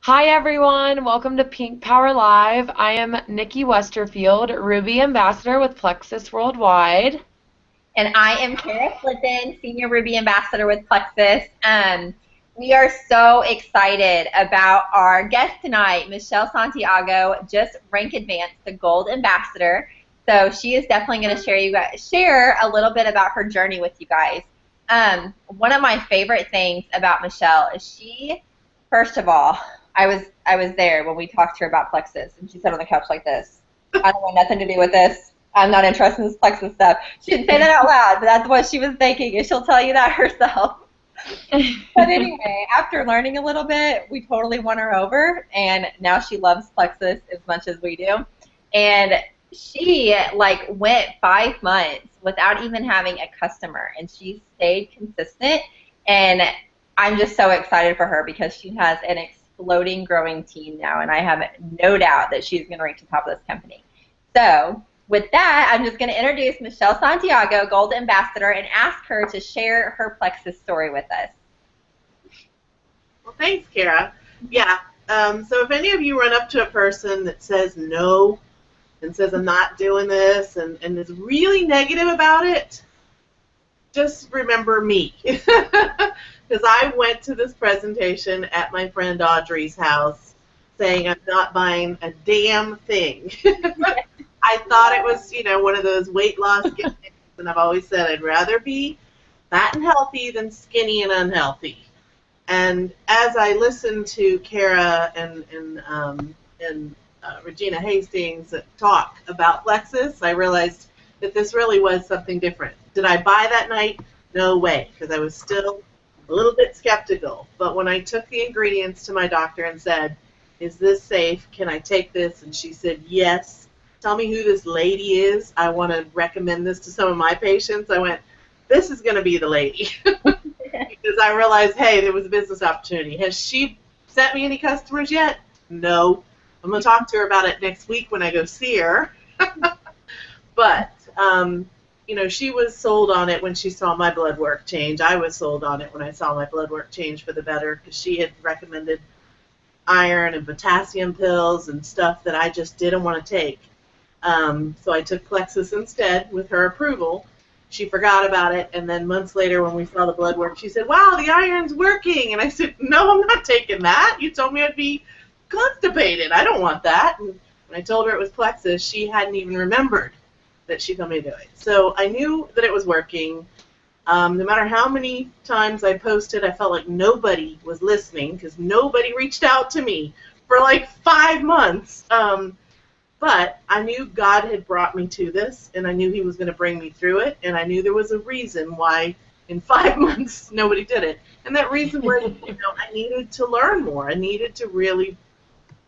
Hi everyone, welcome to Pink Power Live. I am Nikki Westerfield, Ruby Ambassador with Plexus Worldwide. And I am Kara Flippen, Senior Ruby Ambassador with Plexus. We are so excited about our guest tonight. Michelle Santiago just rank advanced to Gold Ambassador. So she is definitely going to share a little bit about her journey with you guys. One of my favorite things about Michelle is first of all, I was there when we talked to her about Plexus, and she sat on the couch like this. I don't want nothing to do with this. I'm not interested in this Plexus stuff. She didn't say that out loud, but that's what she was thinking, and she'll tell you that herself. But anyway, after learning a little bit, we totally won her over, and now she loves Plexus as much as we do. And she went 5 months without even having a customer, and she stayed consistent. And I'm just so excited for her because she has an exploding, growing team now, and I have no doubt that she's going to reach the top of this company. So with that, I'm just going to introduce Michelle Santiago, Gold Ambassador, and ask her to share her Plexus story with us. Well, thanks, Kara. Yeah, so if any of you run up to a person that says no and says I'm not doing this and is really negative about it, just remember me. Because I went to this presentation at my friend Audrey's house saying I'm not buying a damn thing. I thought it was, one of those weight loss gimmicks, and I've always said I'd rather be fat and healthy than skinny and unhealthy. And as I listened to Kara and Regina Hastings talk about Plexus, I realized that this really was something different. Did I buy that night? No way, because I was still a little bit skeptical. But when I took the ingredients to my doctor and said, is this safe? Can I take this? And she said, yes. Tell me who this lady is. I want to recommend this to some of my patients. I went, this is going to be the lady. Because I realized, hey, there was a business opportunity. Has she sent me any customers yet? No. I'm going to talk to her about it next week when I go see her. But, she was sold on it when she saw my blood work change. I was sold on it when I saw my blood work change for the better because she had recommended iron and potassium pills and stuff that I just didn't want to take. So I took Plexus instead with her approval. She forgot about it, and then months later when we saw the blood work, she said, wow, the iron's working. And I said, no, I'm not taking that. You told me I'd be constipated. I don't want that. And when I told her it was Plexus, she hadn't even remembered that she told me to do it. So I knew that it was working. No matter how many times I posted, I felt like nobody was listening because nobody reached out to me for like 5 months. But I knew God had brought me to this, and I knew He was going to bring me through it, and I knew there was a reason why in 5 months nobody did it. And that reason was, I needed to learn more. I needed to really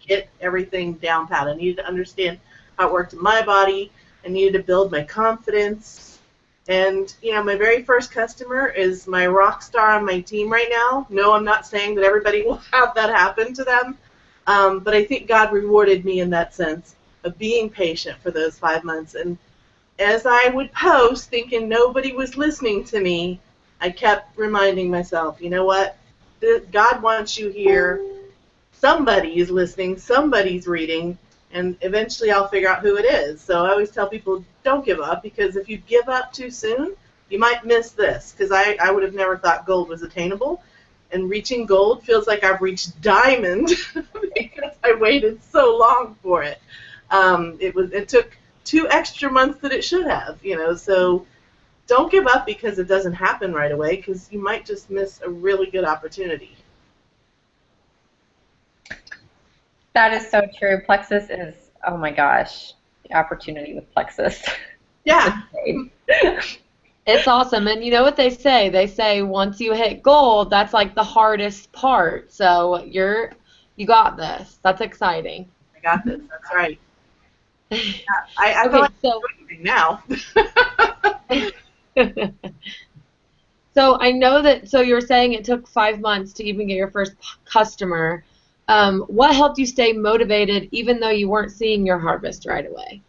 get everything down pat. I needed to understand how it worked in my body. I needed to build my confidence. And, my very first customer is my rock star on my team right now. No, I'm not saying that everybody will have that happen to them, but I think God rewarded me in that sense of being patient for those 5 months. And as I would post thinking nobody was listening to me, I kept reminding myself, you know what? God wants you here. Somebody is listening. Somebody's reading. And eventually I'll figure out who it is. So I always tell people, don't give up, because if you give up too soon, you might miss this. Because I would have never thought gold was attainable. And reaching gold feels like I've reached diamond because I waited so long for it. It took 2 extra months that it should have, so don't give up because it doesn't happen right away, because you might just miss a really good opportunity. That is so true. Plexus is, oh my gosh, the opportunity with Plexus. Yeah. It's awesome. And you know what they say? They say once you hit gold, that's like the hardest part. So you got this. That's exciting. I got this. That's right. I feel like I'm doing anything now. So I know that, so you were saying it took 5 months to even get your first customer. What helped you stay motivated even though you weren't seeing your harvest right away?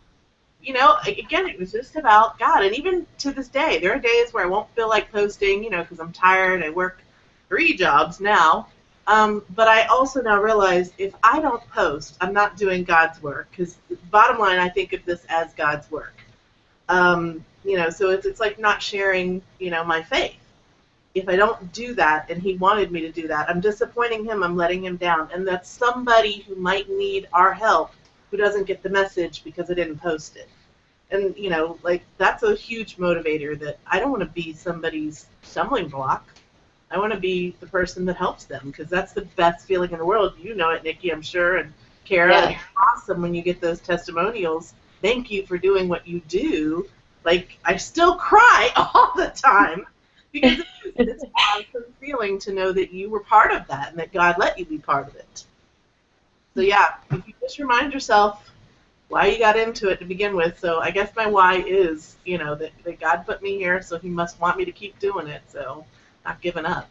Again, it was just about God. And even to this day, there are days where I won't feel like posting, because I'm tired. I work 3 jobs now. But I also now realize if I don't post, I'm not doing God's work. Because bottom line, I think of this as God's work. So it's like not sharing, my faith. If I don't do that, and he wanted me to do that, I'm disappointing him, I'm letting him down. And that's somebody who might need our help who doesn't get the message because I didn't post it. And, that's a huge motivator that I don't want to be somebody's stumbling block. I want to be the person that helps them because that's the best feeling in the world. You know it, Nikki, I'm sure, and Kara. Yeah. It's awesome when you get those testimonials. Thank you for doing what you do. Like, I still cry all the time because it's an awesome feeling to know that you were part of that and that God let you be part of it. So, yeah, if you just remind yourself why you got into it to begin with. So I guess my why is, that God put me here, so he must want me to keep doing it, so not giving up.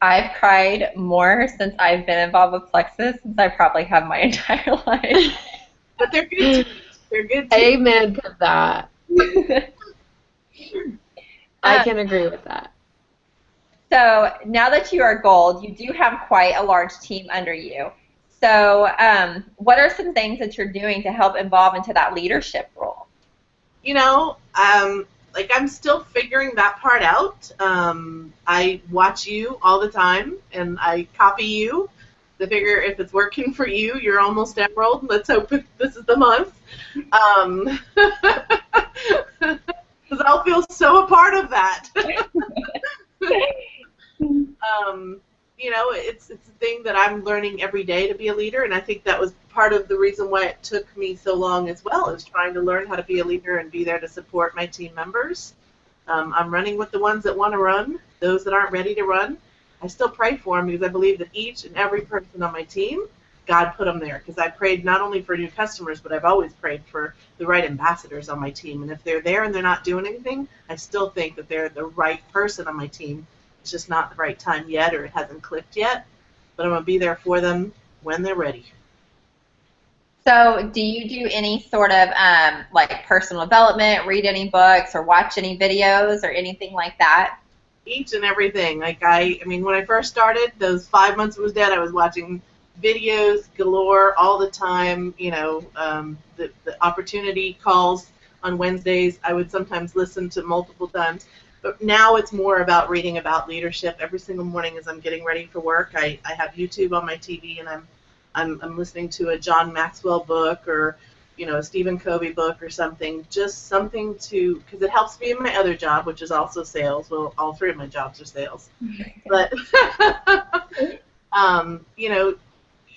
I've cried more since I've been involved with Plexus since I probably have my entire life. But they're good too. They're good too. Amen to that. I can agree with that. So now that you are gold, you do have quite a large team under you. So what are some things that you're doing to help evolve into that leadership role? I'm still figuring that part out. I watch you all the time, and I copy you to figure if it's working for you. You're almost emerald. Let's hope this is the month. Because I'll feel so a part of that. It's a thing that I'm learning every day to be a leader, and I think that was part of the reason why it took me so long as well, is trying to learn how to be a leader and be there to support my team members. I'm running with the ones that want to run. Those that aren't ready to run, I still pray for them because I believe that each and every person on my team, God put them there, because I prayed not only for new customers, but I've always prayed for the right ambassadors on my team. And if they're there and they're not doing anything, I still think that they're the right person on my team. It's just not the right time yet, or it hasn't clicked yet, but I'm going to be there for them when they're ready. So do you do any sort of personal development, read any books, or watch any videos, or anything like that? Each and everything. When I first started, those 5 months it was dead, I was watching videos galore all the time. The opportunity calls on Wednesdays, I would sometimes listen to multiple times. But now it's more about reading about leadership. Every single morning as I'm getting ready for work, I have YouTube on my TV, and I'm listening to a John Maxwell book, or a Stephen Covey book or something. Just something because it helps me in my other job, which is also sales. Well, all three of my jobs are sales. But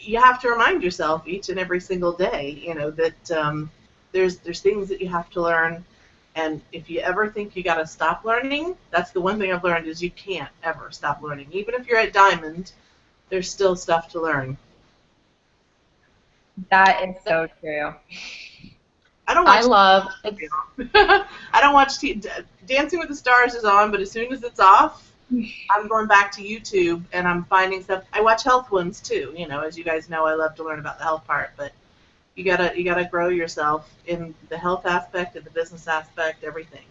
you have to remind yourself each and every single day, that there's things that you have to learn. And if you ever think you got to stop learning, that's the one thing I've learned, is you can't ever stop learning. Even if you're at Diamond, there's still stuff to learn. That is so true. I don't watch Dancing with the Stars is on, but as soon as it's off, I'm going back to YouTube and I'm finding stuff. I watch health ones too. As you guys know, I love to learn about the health part, but you gotta grow yourself in the health aspect and the business aspect, everything.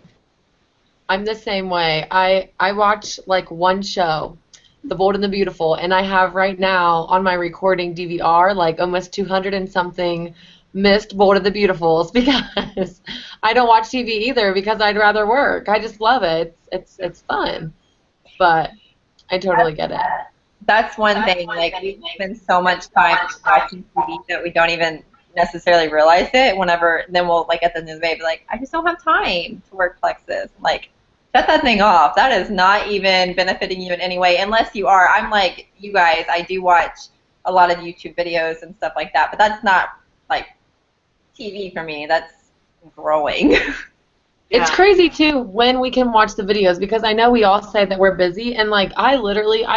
I'm the same way. I watch one show, The Bold and the Beautiful, and I have right now on my recording DVR almost 200 and something missed Bold and the Beautifuls, because I don't watch TV either, because I'd rather work. I just love it. It's fun, but I totally get it. That's one thing. We spend so much time watching TV that we don't even necessarily realize it. Then we'll at the end of the day be like, I just don't have time to work Plexus. Shut that thing off. That is not even benefiting you in any way, unless you are. I'm like you guys. I do watch a lot of YouTube videos and stuff like that, but that's not TV for me. That's growing. It's crazy too when we can watch the videos, because I know we all say that we're busy, and I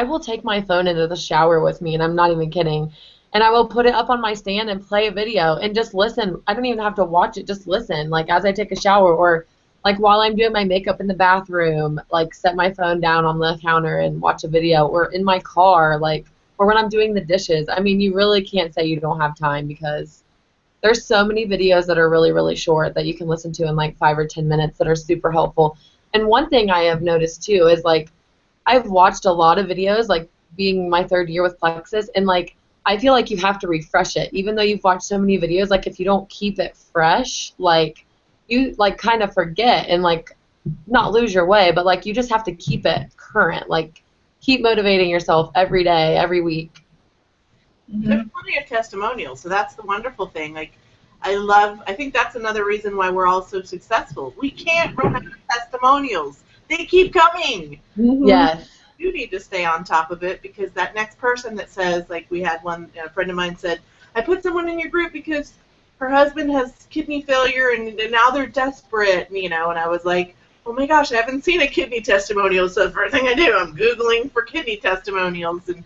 will take my phone into the shower with me, and I'm not even kidding, and I will put it up on my stand and play a video and just listen. I don't even have to watch it, just listen, as I take a shower, or while I'm doing my makeup in the bathroom, set my phone down on the counter and watch a video, or in my car, or when I'm doing the dishes. You really can't say you don't have time, because there's so many videos that are really, really short that you can listen to in 5 or 10 minutes that are super helpful. And one thing I have noticed too is I've watched a lot of videos being my 3rd year with Plexus, and like I feel like you have to refresh it, even though you've watched so many videos. Like if you don't keep it fresh, like you like kind of forget and like not lose your way, but like you just have to keep it current. Like keep motivating yourself every day, every week. There's plenty of testimonials, so that's the wonderful thing. Like I think that's another reason why we're all so successful. We can't run out of testimonials. They keep coming. Yes. You need to stay on top of it, because that next person that says, like we had one, a friend of mine said, I put someone in your group because her husband has kidney failure and now they're desperate, you know, and I was like, oh my gosh, I haven't seen a kidney testimonial, so the first thing I do, I'm Googling for kidney testimonials, and,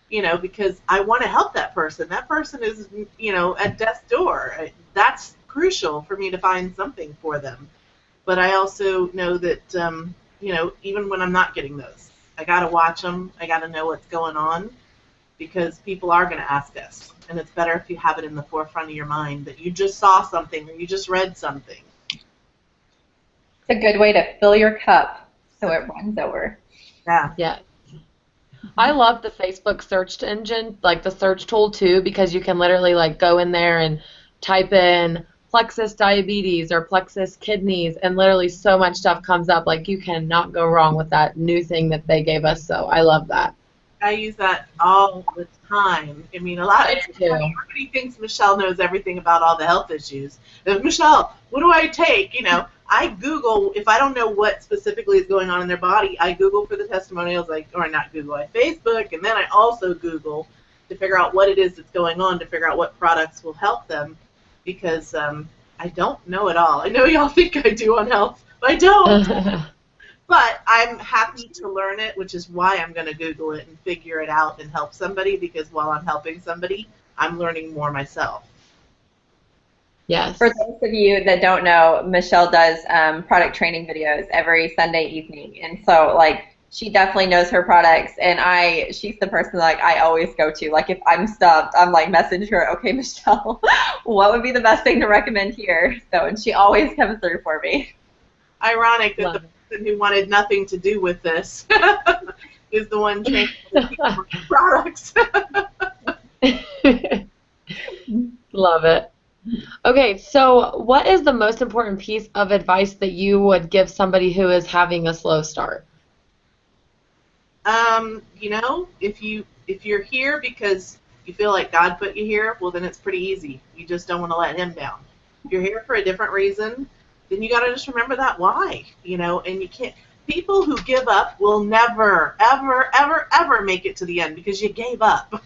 you know, because I want to help that person. That person is, you know, at death's door. That's crucial for me to find something for them. But I also know that, you know, even when I'm not getting those, I got to watch them. I got to know what's going on, because people are going to ask us. And it's better if you have it in the forefront of your mind that you just saw something or you just read something. It's a good way to fill your cup so it runs over. Yeah. Yeah. I love the Facebook search engine, like the search tool too, because you can literally like go in there and type in Plexus diabetes or Plexus kidneys, and literally so much stuff comes up. Like you cannot go wrong with that new thing that they gave us. So I love that. I use that all the time. I mean, a lot of too. everybody thinks Michelle knows everything about all the health issues. Michelle, what do I take? You know, I Google, if I don't know what specifically is going on in their body, I Google for the testimonials, or not Google, I Facebook, and then I also Google to figure out what it is that's going on, to figure out what products will help them, because I don't know it all. I know y'all think I do on health, but I don't. But I'm happy to learn it, which is why I'm going to Google it and figure it out and help somebody, because while I'm helping somebody, I'm learning more myself. Yes. For those of you that don't know, Michelle does product training videos every Sunday evening. And so, like, she definitely knows her products. And she's the person, like, I always go to. Like, if I'm stumped, I'm, like, message her, okay, Michelle, what would be the best thing to recommend here? So, and she always comes through for me. Ironic that the person who wanted nothing to do with this is the one training the products. Love it. Okay, so what is the most important piece of advice that you would give somebody who is having a slow start? You know, if you're here because you feel like God put you here, well, then it's pretty easy. You just don't want to let Him down. If you're here for a different reason, then you got to just remember that why, you know, and you can't. People who give up will never, ever, ever, ever make it to the end because you gave up.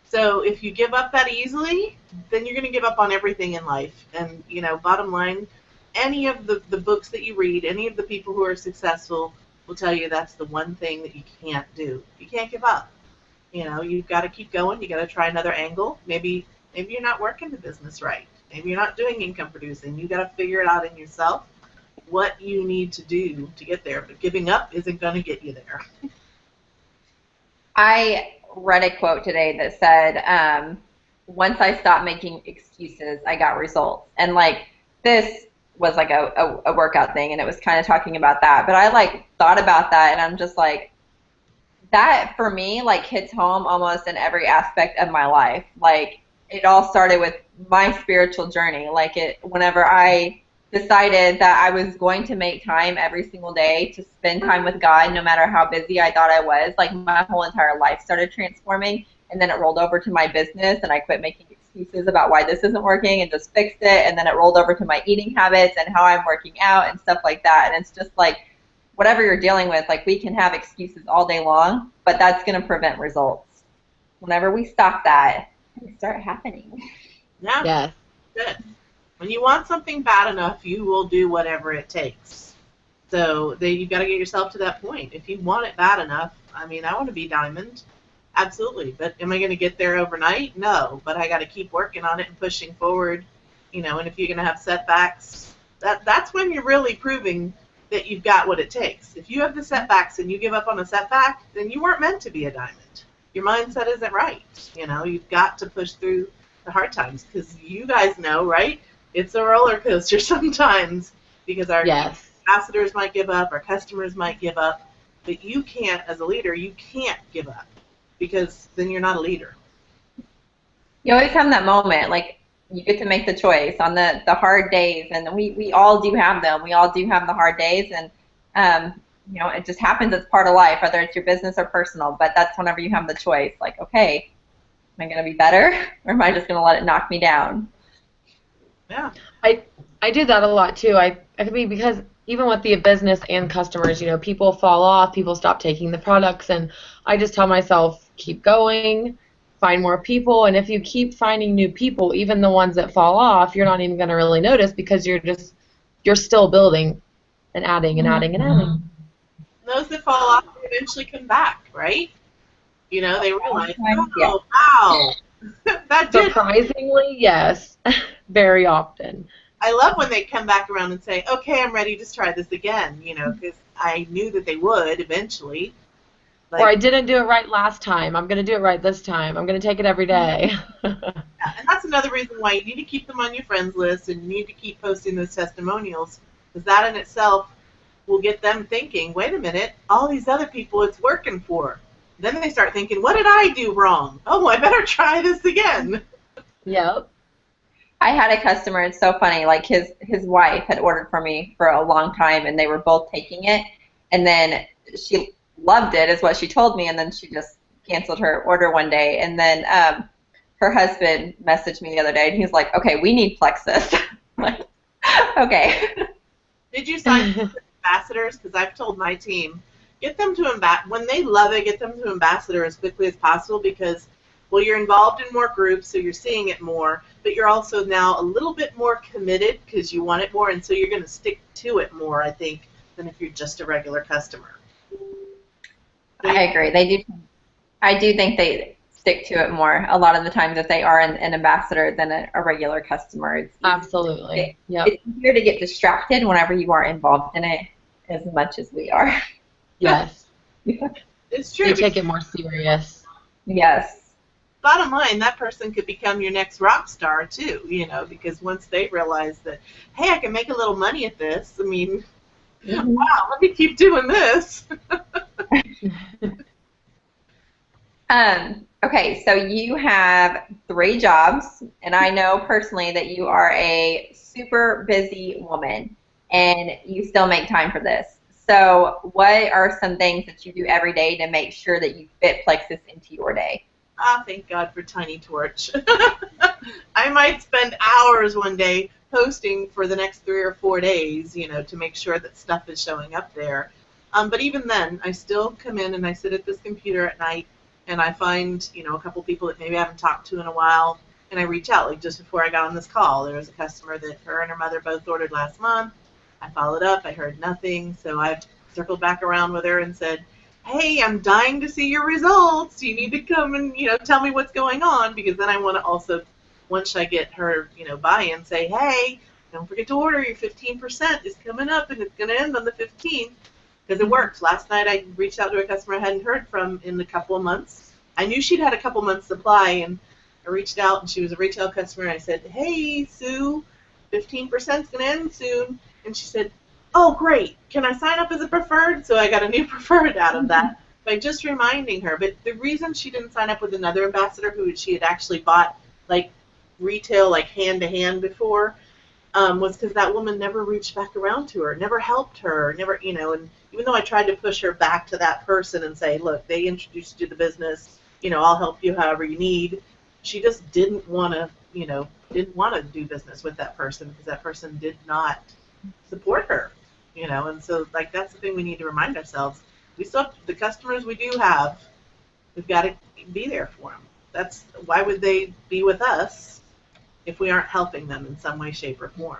So if you give up that easily, then you're going to give up on everything in life. And, you know, bottom line, any of the books that you read, any of the people who are successful will tell you that's the one thing that you can't do. You can't give up. You know, you've got to keep going. You've got to try another angle. Maybe you're not working the business right. Maybe you're not doing income producing. You've got to figure it out in yourself what you need to do to get there. But giving up isn't going to get you there. I read a quote today that said, once I stopped making excuses, I got results. And, like, this was, like, a workout thing, and it was kind of talking about that. But I, like, thought about that, and I'm just like, that, for me, like, hits home almost in every aspect of my life. Like, it all started with my spiritual journey. Like, whenever I decided that I was going to make time every single day to spend time with God, no matter how busy I thought I was, like, my whole entire life started transforming. And then it rolled over to my business, and I quit making excuses about why this isn't working and just fixed it. And then it rolled over to my eating habits and how I'm working out and stuff like that. And it's just like, whatever you're dealing with, like, we can have excuses all day long, but that's going to prevent results. Whenever we stop that, it start happening. Yeah. Yes. Good. When you want something bad enough, you will do whatever it takes. So you've got to get yourself to that point. If you want it bad enough, I mean, I want to be diamond. Absolutely. But am I going to get there overnight? No. But I got to keep working on it and pushing forward. You know, and if you're going to have setbacks, that's when you're really proving that you've got what it takes. If you have the setbacks and you give up on a setback, then you weren't meant to be a diamond. Your mindset isn't right. You know, you've got to push through the hard times, because you guys know, right? It's a roller coaster sometimes, because our ambassadors might give up, our customers might give up, But you can't, as a leader, you can't give up because then you're not a leader. You always have that moment, like you get to make the choice on the hard days, and we all do have them. We all do have the hard days, and you know, it just happens. It's part of life, whether it's your business or personal. But that's whenever you have the choice, like, okay, am I going to be better, or am I just going to let it knock me down? Yeah. I do that a lot too. I mean, because even with the business and customers, you know, people fall off, people stop taking the products, and I just tell myself, keep going, find more people, and if you keep finding new people, even the ones that fall off, you're not even going to really notice because you're still building and adding and adding and adding. Those that fall off eventually come back, right? You know, they realize, Yeah. oh, wow, that did. Surprisingly, yes, very often. I love when they come back around and say, okay, I'm ready to try this again, you know, because I knew that they would eventually. Like, Or I didn't do it right last time. I'm going to do it right this time. I'm going to take it every day. yeah, and that's another reason why you need to keep them on your friends list and you need to keep posting those testimonials, because that in itself will get them thinking, wait a minute, all these other people it's working for. Then they start thinking, what did I do wrong? Oh, I better try this again. Yep. I had a customer, it's so funny, like his wife had ordered for me for a long time, and they were both taking it, and then she loved it is what she told me, and then she just canceled her order one day, and then her husband messaged me the other day, and he's like, okay, we need Plexus. I'm like, okay. Did you sign up for ambassadors? Because I've told my team, get them to when they love it, get them to ambassador as quickly as possible, because well, you're involved in more groups, so you're seeing it more, but you're also now a little bit more committed because you want it more, and so you're going to stick to it more, I think, than if you're just a regular customer. I agree. They do. I do think they stick to it more a lot of the time that they are an ambassador than a regular customer. It's Absolutely. Yep. It's easier to get distracted whenever you are involved in it as much as we are. Yes. It's true. They take it more serious. Yes. Bottom line, that person could become your next rock star too, you know, because once they realize that, hey, I can make a little money at this, I mean, wow, let me keep doing this. Okay, so you have 3 jobs, and I know personally that you are a super busy woman, and you still make time for this. So what are some things that you do every day to make sure that you fit Plexus into your day? Ah, thank God for Tiny Torch. I might spend hours one day posting for the next 3 or 4 days, you know, to make sure that stuff is showing up there. But even then, I still come in and I sit at this computer at night and I find, you know, a couple people that maybe I haven't talked to in a while, and I reach out. Like just before I got on this call, there was a customer that her and her mother both ordered last month. I followed up. I heard nothing, so I circled back around with her and said, hey, I'm dying to see your results. You need to come and, you know, tell me what's going on, because then I want to also, once I get her, you know, buy-in, say, hey, don't forget to order. Your 15% is coming up, and it's going to end on the 15th, because it works. Last night I reached out to a customer I hadn't heard from in a couple of months. I knew she'd had a couple months supply, and I reached out, and she was a retail customer, and I said, hey, Sue, 15% is going to end soon. And she said, oh, great, can I sign up as a preferred? So I got a new preferred out of that by just reminding her. But the reason she didn't sign up with another ambassador who she had actually bought, like, retail, like, hand-to-hand before, was because that woman never reached back around to her, never helped her, never, you know, and even though I tried to push her back to that person and say, look, they introduced you to the business, you know, I'll help you however you need, she just didn't want to, you know, didn't want to do business with that person because that person did not support her, you know, and so, like, that's the thing we need to remind ourselves. We still have, the customers we do have, we've got to be there for them. That's, why would they be with us if we aren't helping them in some way, shape, or form?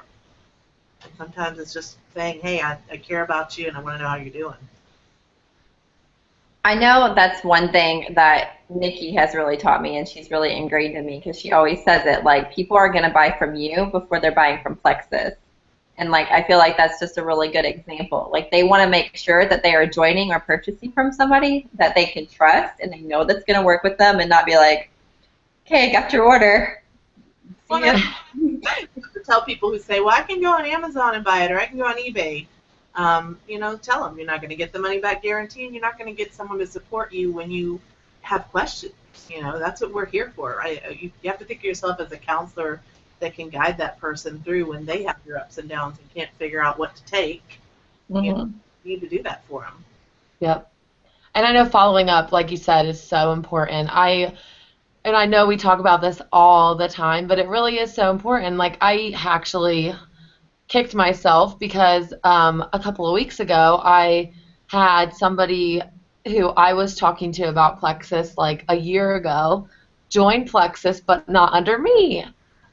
And sometimes it's just saying, hey, I care about you and I want to know how you're doing. I know that's one thing that Nikki has really taught me, and she's really ingrained in me, because she always says it, like, people are going to buy from you before they're buying from Plexus. And, like, I feel like that's just a really good example. Like, they want to make sure that they are joining or purchasing from somebody that they can trust and they know that's going to work with them, and not be like, okay, got your order. Well, to tell people who say, well, I can go on Amazon and buy it, or I can go on eBay. tell them you're not going to get the money back guarantee, and you're not going to get someone to support you when you have questions. That's what we're here for. You have to think of yourself as a counselor that can guide that person through when they have their ups and downs and can't figure out what to take. You need to do that for them. Yep. And I know following up, like you said, is so important. I know we talk about this all the time, but it really is so important. Like, I actually kicked myself because a couple of weeks ago I had somebody who I was talking to about Plexus like a year ago join Plexus, but not under me.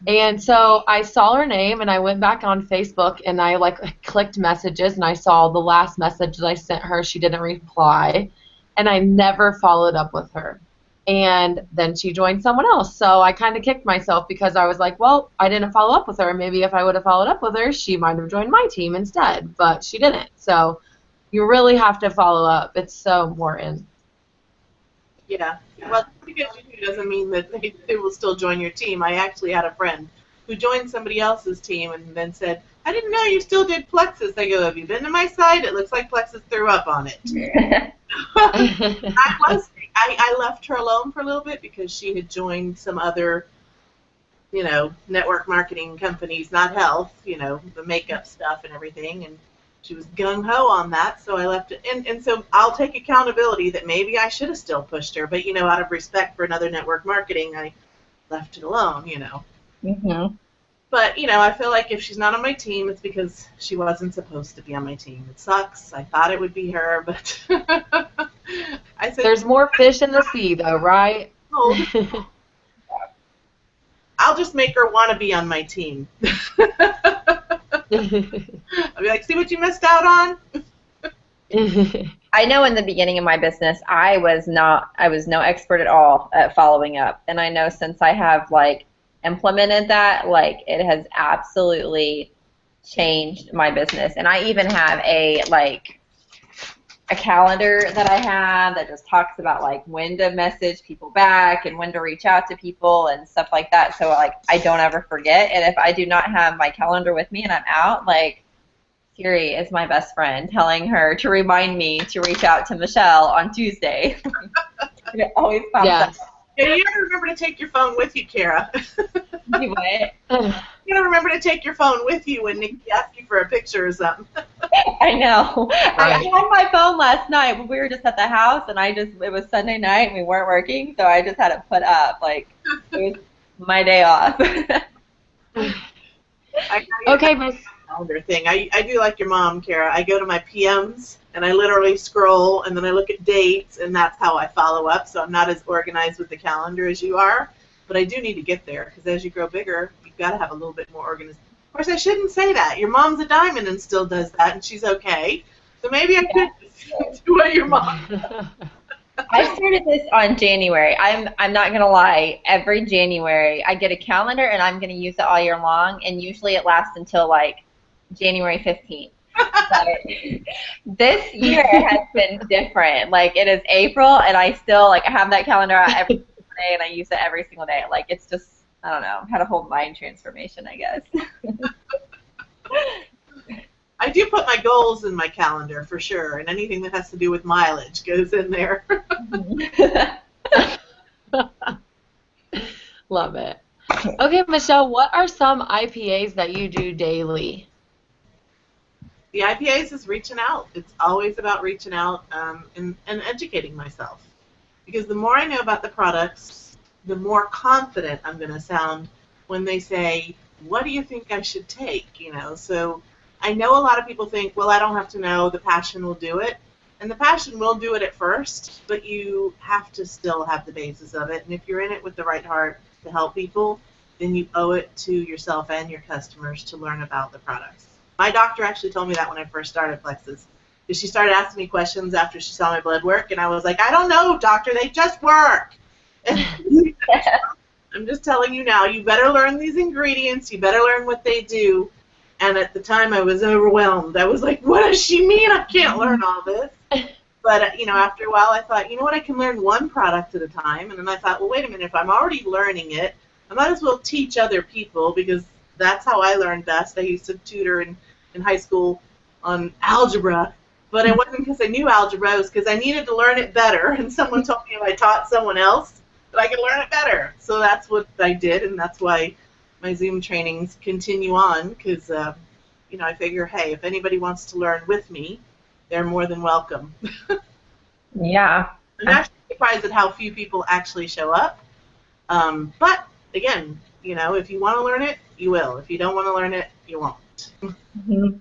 And so I saw her name, and I went back on Facebook, and I clicked messages, and I saw the last message that I sent her. She didn't reply, and I never followed up with her. And then she joined someone else. So I kind of kicked myself because I was like, well, I didn't follow up with her. Maybe if I would have followed up with her, she might have joined my team instead, but she didn't. So you really have to follow up. It's so important. Yeah. Well, because you do doesn't mean that they will still join your team. I actually had a friend who joined somebody else's team and then said, I didn't know you still did Plexus. I go, have you been to my site? It looks like Plexus threw up on it. I left her alone for a little bit because she had joined some other, network marketing companies, not health, the makeup stuff and everything, and she was gung-ho on that, so I left it. And so I'll take accountability that maybe I should have still pushed her, but, out of respect for another network marketing, I left it alone, Mm-hmm. But, I feel like if she's not on my team, it's because she wasn't supposed to be on my team. It sucks. I thought it would be her, but I said, there's more fish in the sea, though, right? I'll just make her want to be on my team. I'll be like, see what you missed out on? I know in the beginning of my business, I was no expert at all at following up. And I know since I have, implemented that, it has absolutely changed my business. And I even have a calendar that I have that just talks about, when to message people back and when to reach out to people and stuff like that. So, I don't ever forget. And if I do not have my calendar with me and I'm out, Siri is my best friend, telling her to remind me to reach out to Michelle on Tuesday. It always pops up. Yeah, you gotta remember to take your phone with you, Kara. You what? You gotta remember to take your phone with you when Nikki asks you for a picture or something. I know. Right. I had my phone last night when we were just at the house, and it was Sunday night and we weren't working, so I just had it put up. It was my day off. Okay, Miss. Calendar thing. I do like your mom, Kara. I go to my PMs and I literally scroll and then I look at dates, and that's how I follow up. So I'm not as organized with the calendar as you are, but I do need to get there because as you grow bigger, you've got to have a little bit more organized. Of course, I shouldn't say that. Your mom's a diamond and still does that, and she's okay. So maybe I could do what your mom does. I started this on January. I'm not gonna lie. Every January, I get a calendar and I'm gonna use it all year long, and usually it lasts until January 15th. But this year has been different. It is April, and I still I have that calendar out every single day, and I use it every single day. It's just, I don't know, had a whole mind transformation, I guess. I do put my goals in my calendar for sure, and anything that has to do with mileage goes in there. Love it. Okay, Michelle, what are some IPAs that you do daily? The IPAs is reaching out. It's always about reaching out and educating myself. Because the more I know about the products, the more confident I'm going to sound when they say, what do you think I should take? So I know a lot of people think, well, I don't have to know, the passion will do it. And the passion will do it at first, but you have to still have the basis of it. And if you're in it with the right heart to help people, then you owe it to yourself and your customers to learn about the products. My doctor actually told me that when I first started Plexus, because she started asking me questions after she saw my blood work, and I was like, I don't know, doctor, they just work. I'm just telling you now, you better learn these ingredients, you better learn what they do. And at the time, I was overwhelmed. I was like, what does she mean I can't learn all this? But, after a while, I thought, you know what, I can learn one product at a time. And then I thought, well, wait a minute, if I'm already learning it, I might as well teach other people, because that's how I learned best. I used to tutor in high school on algebra, but it wasn't because I knew algebra. It was because I needed to learn it better, and someone told me if I taught someone else that I could learn it better. So that's what I did, and that's why my Zoom trainings continue on, because I figure, hey, if anybody wants to learn with me, they're more than welcome. Yeah. I'm actually surprised at how few people actually show up. But again, if you want to learn it, you will. If you don't want to learn it, you won't. Mm-hmm.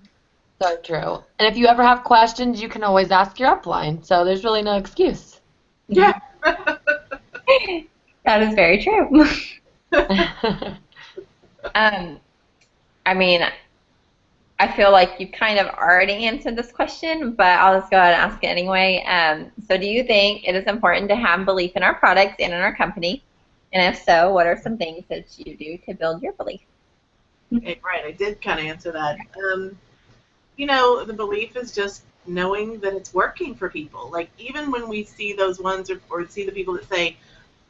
So true. And if you ever have questions, you can always ask your upline. So there's really no excuse. Yeah. That is very true. I mean, I feel like you kind of already answered this question, but I'll just go ahead and ask it anyway. So do you think it is important to have belief in our products and in our company? And if so, what are some things that you do to build your belief? Right, I did kind of answer that. The belief is just knowing that it's working for people. Like, even when we see those ones or see the people that say,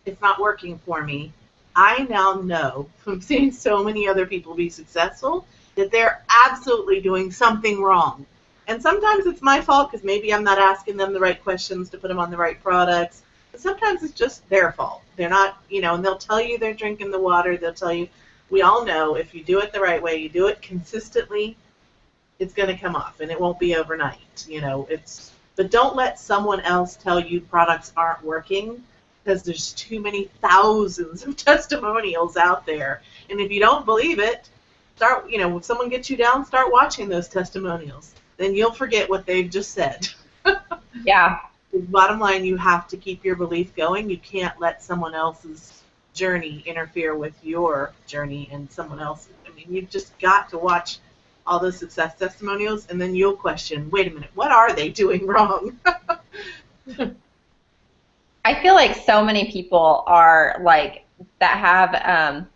it's not working for me, I now know from seeing so many other people be successful that they're absolutely doing something wrong. And sometimes it's my fault because maybe I'm not asking them the right questions to put them on the right products. But sometimes it's just their fault. They're not, and they'll tell you they're drinking the water. They'll tell you, we all know if you do it the right way, you do it consistently, it's going to come off, and it won't be overnight. But don't let someone else tell you products aren't working, because there's too many thousands of testimonials out there. And if you don't believe it, if someone gets you down, start watching those testimonials. Then you'll forget what they've just said. Yeah. Bottom line, you have to keep your belief going. You can't let someone else's journey interfere with your journey and someone else. I mean, you've just got to watch all those success testimonials, and then you'll question, wait a minute, what are they doing wrong? I feel like so many people are like that have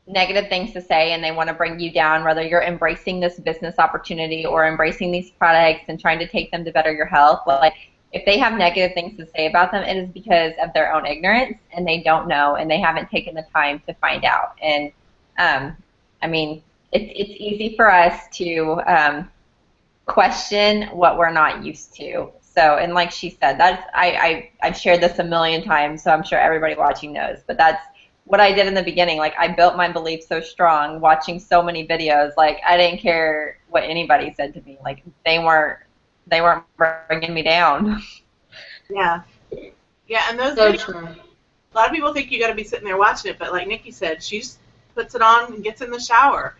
negative things to say, and they want to bring you down, whether you're embracing this business opportunity or embracing these products and trying to take them to better your health. Like, if they have negative things to say about them, it is because of their own ignorance, and they don't know, and they haven't taken the time to find out. And I mean, it's easy for us to question what we're not used to. So, and like she said, I've shared this a million times, so I'm sure everybody watching knows, but that's what I did in the beginning. Like, I built my belief so strong watching so many videos. Like, I didn't care what anybody said to me. Like, they weren't bringing me down. Yeah. Yeah, and those So videos, true. a lot of people think you got to be sitting there watching it, but like Nikki said, she just puts it on and gets in the shower.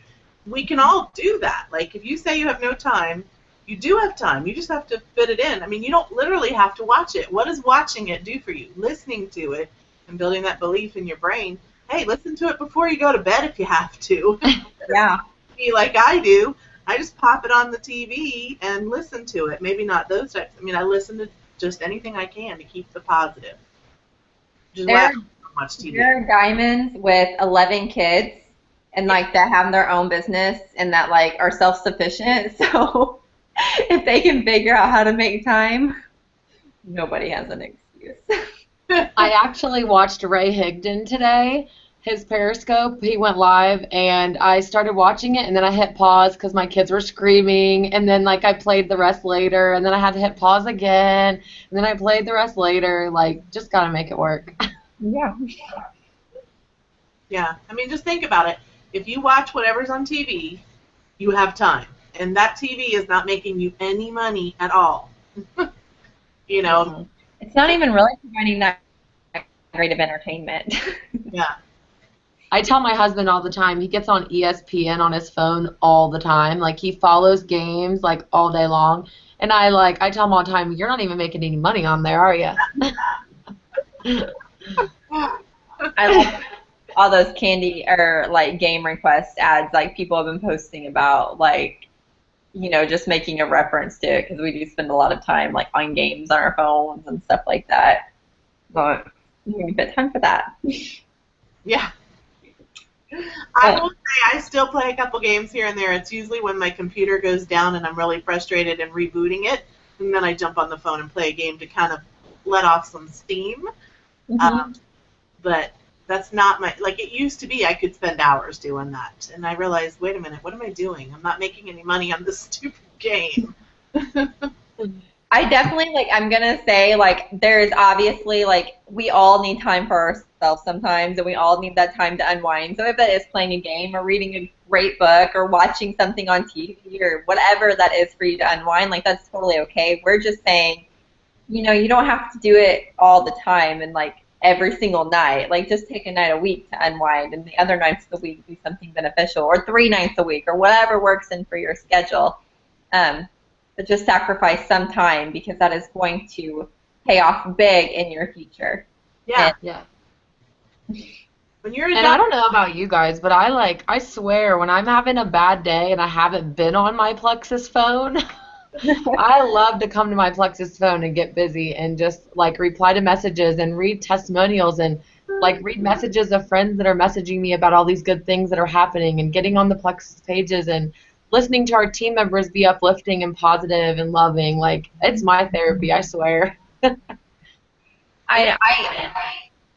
We can all do that. Like, if you say you have no time, you do have time. You just have to fit it in. I mean, you don't literally have to watch it. What does watching it do for you? Listening to it and building that belief in your brain. Hey, listen to it before you go to bed if you have to. Yeah. Be like I do. I just pop it on the TV and listen to it. Maybe not those types. I mean, I listen to just anything I can to keep the positive. Just There watch TV. are diamonds with 11 kids, and like that have their own business and that like are self-sufficient. So if they can figure out how to make time, nobody has an excuse. I actually watched Ray Higdon today. His Periscope, he went live, and I started watching it, and then I hit pause because my kids were screaming, and then like I played the rest later, and then I had to hit pause again, and then I played the rest later. Like, just gotta make it work. Yeah. Yeah. I mean, just think about it. If you watch whatever's on TV, you have time. And that TV is not making you any money at all. It's not even really providing that great of entertainment. Yeah. I tell my husband all the time, he gets on ESPN on his phone all the time. Like, he follows games, like, all day long. And I tell him all the time, you're not even making any money on there, are you? I love all those candy or, like, game request ads, like, people have been posting about, like, just making a reference to it, because we do spend a lot of time, like, on games on our phones and stuff like that. But you need a bit of time for that. Yeah. I will say I still play a couple games here and there. It's usually when my computer goes down and I'm really frustrated and rebooting it, and then I jump on the phone and play a game to kind of let off some steam. Mm-hmm. But that's not like it used to be. I could spend hours doing that, and I realized, wait a minute, what am I doing? I'm not making any money on this stupid game. I definitely, like, I'm going to say, like, there's obviously, like, we all need time for ourselves sometimes, and we all need that time to unwind. So if that is playing a game or reading a great book or watching something on TV or whatever that is for you to unwind, like, that's totally okay. We're just saying, you know, you don't have to do it all the time and, like, every single night. Like, just take a night a week to unwind, and the other nights of the week do something beneficial, or 3 nights a week, or whatever works in for your schedule. But just sacrifice some time, because that is going to pay off big in your future. Yeah. And, Yeah. When you're And I don't know about you guys, but I swear when I'm having a bad day and I haven't been on my Plexus phone, I love to come to my Plexus phone and get busy and just like reply to messages and read testimonials and like read messages of friends that are messaging me about all these good things that are happening and getting on the Plexus pages and listening to our team members be uplifting and positive and loving. Like, it's my therapy, I swear.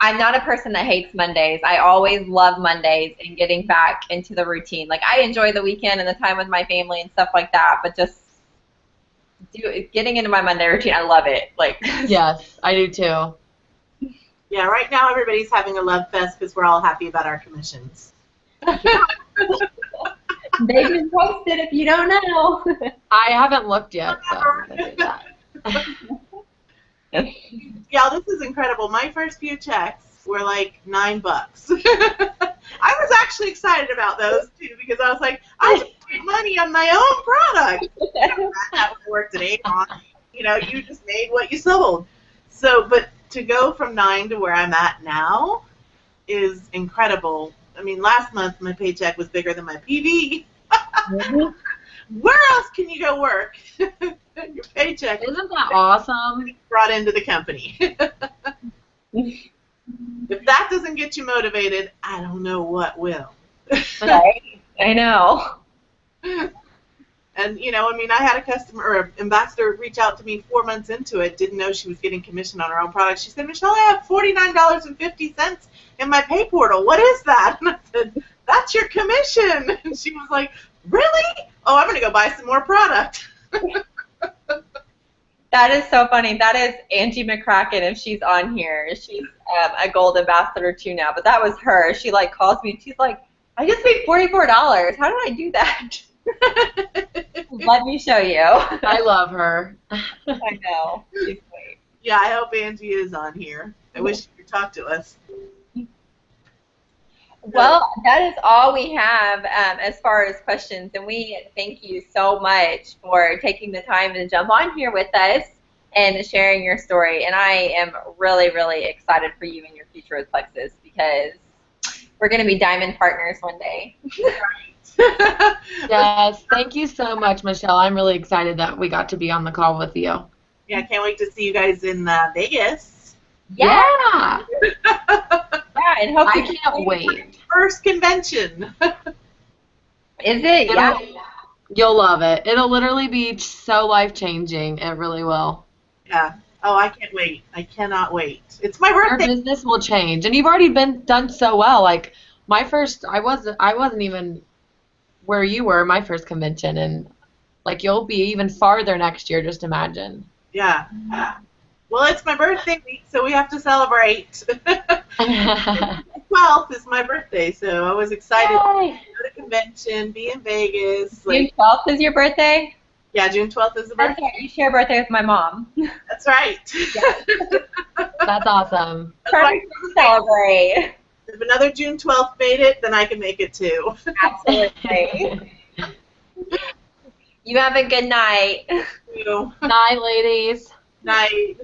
I'm not a person that hates Mondays. I always love Mondays and getting back into the routine. Like, I enjoy the weekend and the time with my family and stuff like that, but just getting into my Monday routine, I love it. Like, Yes, I do too. Yeah, right now everybody's having a love fest because we're all happy about our commissions. they just posted if you don't know. I haven't looked yet, so I'm gonna do that. Y'all, this is incredible. My first few checks were like $9. I was actually excited about those too, because I was like, I just made money on my own product. That worked at Avon. You know, you just made what you sold. So, but to go from 9 to where I'm at now is incredible. I mean, last month my paycheck was bigger than my PV. Where else can you go work? Your paycheck Isn't that awesome? brought into the company. If that doesn't get you motivated, I don't know what will. Right? I know. And, you know, I mean, I had a customer or ambassador reach out to me 4 months into it, didn't know she was getting commission on her own product. She said, Michelle, I have $49.50 in my pay portal. What is that? And I said, that's your commission. And she was like, really? Oh, I'm going to go buy some more product. That is so funny. That is Angie McCracken, if she's on here. She's a gold ambassador too now, but that was her. She like calls me. She's like, I just made $44. How did I do that? Let me show you. I love her. I know. She's great. Yeah, I hope Angie is on here. I wish she could talk to us. Well, that is all we have as far as questions, and we thank you so much for taking the time to jump on here with us and sharing your story. And I am really, really excited for you and your future with Plexus, because we're going to be diamond partners one day. Yes, thank you so much, Michelle. I'm really excited that we got to be on the call with you. Yeah, I can't wait to see you guys in Vegas. Yeah. Yeah, and hope I can't wait. First convention. Is it? Yeah. You'll love it. It'll literally be so life-changing. It really will. Yeah. Oh, I can't wait. I cannot wait. It's my Your birthday. business will change, and you've already done so well. Like my first, I wasn't even where you were my first convention, and like you'll be even farther next year. Just imagine. Yeah. Well, it's my birthday week, so we have to celebrate. 12th is my birthday, so I was excited to go to convention, be in Vegas. June 12th is your birthday? Yeah, June 12th is the birthday. Okay, you share a birthday with my mom. That's right. That's awesome. Perfect to celebrate. If another June 12th made it, then I can make it too. Absolutely. You have a good night. You. Night, ladies. Night.